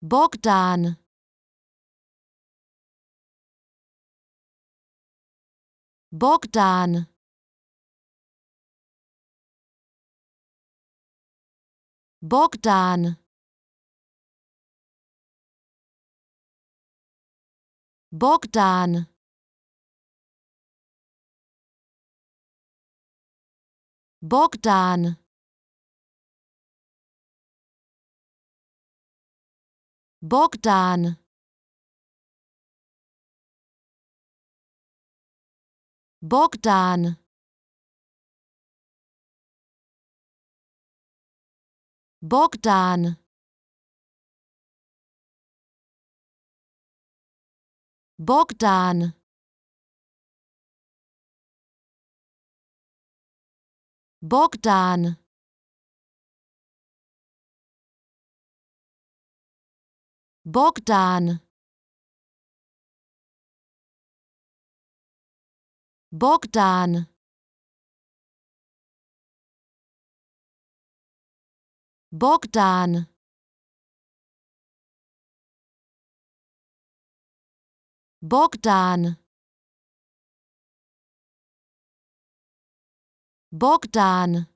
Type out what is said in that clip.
Bogdahn, Bogdahn, Bogdahn, Bogdahn, Bogdahn, Bogdahn, Bogdahn, Bogdahn, Bogdahn, Bogdahn, Bogdahn, Bogdahn, Bogdahn, Bogdahn, Bogdahn,